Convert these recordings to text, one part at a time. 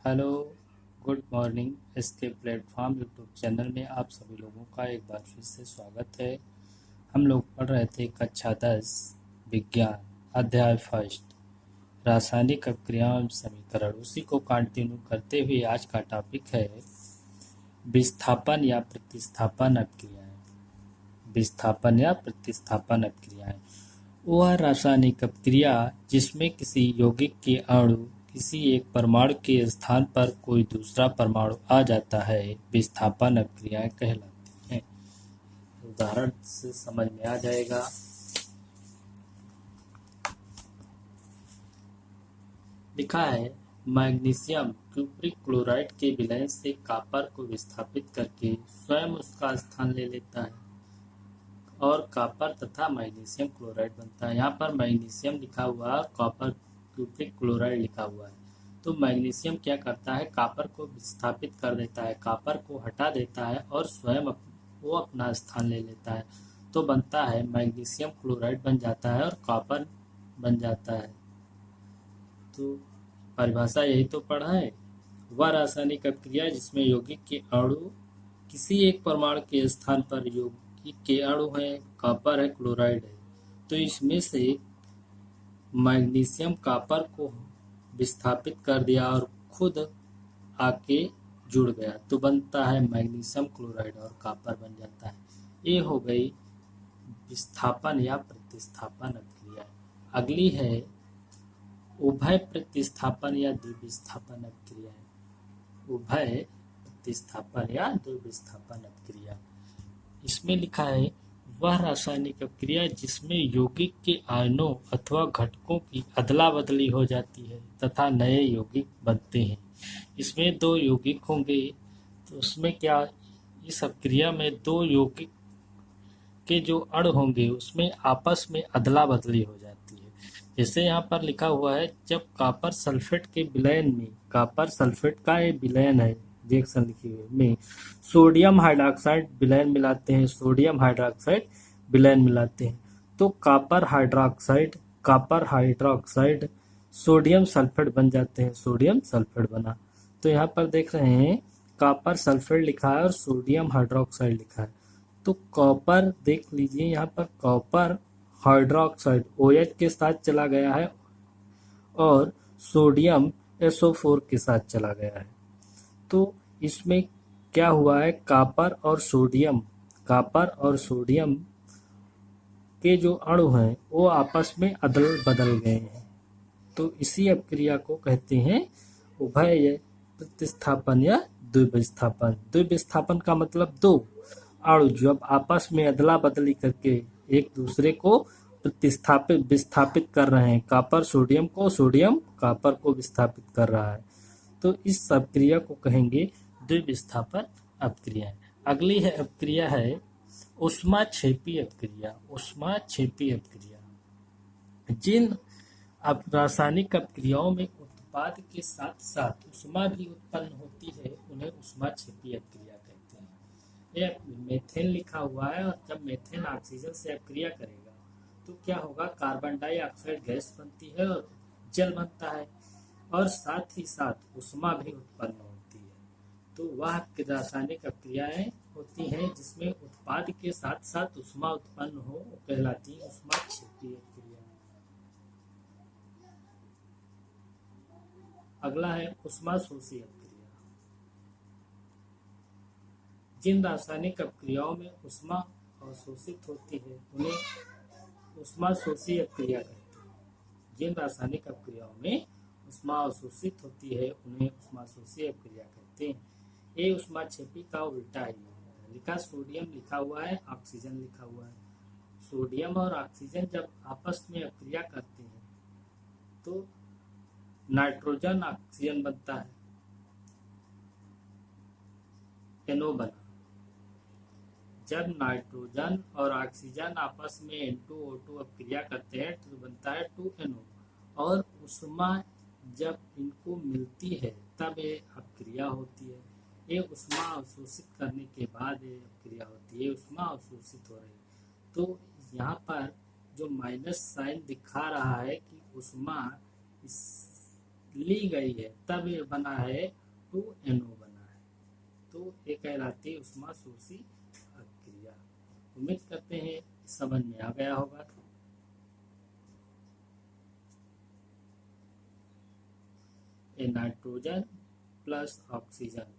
Hello, good morning. इसके platform YouTube channel में आप सभी लोगों का एक बार फिर से स्वागत है। हम लोग पढ़ रहे थे कक्षा 10 विज्ञान अध्याय फर्स्ट रासायनिक अभिक्रिया एवं समीकरण। उसी को कंटिन्यू करते हुए आज का टॉपिक है विस्थापन या प्रतिस्थापन अभिक्रियाएं। विस्थापन या प्रतिस्थापन अभिक्रियाएं वह रासायनिक अभिक्रिया जिसमें किसी यौगिक के अणु किसी एक परमाणु के स्थान पर कोई दूसरा परमाणु आ जाता है, विस्थापन अभिक्रियाएं कहलाती हैं। उदाहरण से समझ में आ जाएगा। लिखा है, मैग्नीशियम क्यूप्रिक क्लोराइड के विलयन से कॉपर को विस्थापित करके स्वयं उसका स्थान ले लेता है और कॉपर तथा मैग्नीशियम क्लोराइड बनता है। यहाँ पर मैग्नीशियम लिखा हुआ है, कॉपर क्यूप्रिक क्लोराइड लिखा हुआ है। तो मैग्नीशियम क्या करता है, कॉपर को विस्थापित कर देता है, कॉपर को हटा देता है और स्वयं वो अपना स्थान ले लेता है। तो बनता है मैग्नीशियम क्लोराइड बन जाता है और कॉपर बन जाता है। तो परिभाषा यही तो पढ़ा है। वह रासायनिक अभिक्रिया जिसमें यौगिक के अणु किसी एक परमाणु के स्थान पर यौगिक के अणु है, कॉपर है, क्लोराइड है। तो इसमें से मैग्नीशियम कॉपर को विस्थापित कर दिया और खुद आके जुड़ गया, तो बनता है मैग्नीशियम क्लोराइड और कॉपर बन जाता है। ये हो गई विस्थापन या प्रतिस्थापन अभिक्रिया। अगली है उभय प्रतिस्थापन या द्विविस्थापन अभिक्रिया। उभय प्रतिस्थापन या द्विविस्थापन अभिक्रिया, इसमें लिखा है वह रासायनिक अभिक्रिया जिसमें यौगिक के आयनों अथवा घटकों की अदला बदली हो जाती है तथा नए यौगिक बनते हैं। इसमें दो यौगिक होंगे, तो उसमें क्या, इस अभिक्रिया में दो यौगिक के जो अणु होंगे उसमें आपस में अदला बदली हो जाती है। जैसे यहाँ पर लिखा हुआ है, जब कॉपर सल्फेट के विलयन में, कॉपर सल्फेट का ये विलयन है, रिएक्शन लिखी हुई में सोडियम हाइड्रोक्साइड विलयन मिलाते हैं, सोडियम हाइड्रोक्साइड विलयन मिलाते हैं, तो कॉपर हाइड्रोक्साइड सोडियम सल्फेट बन जाते हैं, सोडियम सल्फेट बना। तो यहाँ पर देख रहे हैं कॉपर सल्फेट लिखा है और सोडियम हाइड्रोक्साइड लिखा है। तो कॉपर देख लीजिए, यहाँ पर कॉपर हाइड्रोक्साइड OH के साथ चला गया है और सोडियम SO4 के साथ चला गया है। तो इसमें क्या हुआ है, कॉपर और सोडियम के जो अणु हैं वो आपस में अदल बदल गए हैं। तो इसी अभिक्रिया को कहते हैं उभय प्रतिस्थापन या द्विविस्थापन। द्विविस्थापन का मतलब दो अणु जब आपस में अदला बदली करके एक दूसरे को विस्थापित कर रहे हैं, कॉपर सोडियम को, सोडियम कॉपर को विस्थापित कर रहा है, तो इस अभिक्रिया को कहेंगे द्विविस्थापन अभिक्रिया। अगली है अभिक्रिया है ऊष्माक्षेपी अभिक्रिया। ऊष्माक्षेपी अभिक्रिया, जिन रासायनिक अभिक्रियाओं में उत्पाद के साथ साथ ऊष्मा भी उत्पन्न होती है उन्हें ऊष्माक्षेपी अभिक्रिया कहते हैं। ये मेथेन लिखा हुआ है और जब मेथेन ऑक्सीजन से अभिक्रिया करेगा तो क्या होगा, कार्बन डाइऑक्साइड गैस बनती है और जल बनता है और साथ ही साथ ऊष्मा भी उत्पन्न होती है। तो वह रासायनिक अभिक्रियाएं होती हैं जिसमें उत्पाद के साथ साथ ऊष्मा उत्पन्न हो, कहलाती है ऊष्माक्षेपी अभिक्रिया। अगला है ऊष्माशोषी अभिक्रिया। जिन रासायनिक अभिक्रियाओं में ऊष्मा अवशोषित होती है उन्हें ऊष्माशोषी अभिक्रिया कहते हैं। जिन रासायनिक अभिक्रियाओं में ऊष्मा अवशोषित होती है उन्हें ऊष्माशोषी अभिक्रिया कहते हैं। ये ऊष्माक्षेपी का उल्टा है। लिखा सोडियम लिखा हुआ है, ऑक्सीजन लिखा हुआ है। सोडियम और ऑक्सीजन जब आपस में अभिक्रिया करते हैं तो नाइट्रोजन ऑक्सीजन बनता है, NO बना। जब नाइट्रोजन और ऑक्सीजन आपस में N2O2 अभिक्रिया करते हैं तो बनता है 2NO। और ऊष्मा जब इनको मिलती है तब ये अभिक्रिया होती है। ये ऊष्मा अवशोषित करने के बाद ये अभिक्रिया होती है, ऊष्मा अवशोषित हो रही है। तो यहाँ पर जो माइनस साइन दिखा रहा है कि ऊष्मा इस ली गई है तब ये बना है 2NO बना है। तो ये कहलाती है उष्मा शोषी अभिक्रिया। उम्मीद करते हैं समझ में आ गया होगा। ये नाइट्रोजन प्लस ऑक्सीजन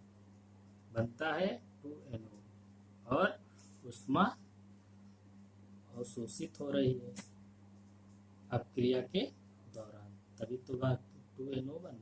बनता है 2NO और उष्मा अवशोषित हो रही है अपक्रिया के दौरान, तभी तो बात 2NO बन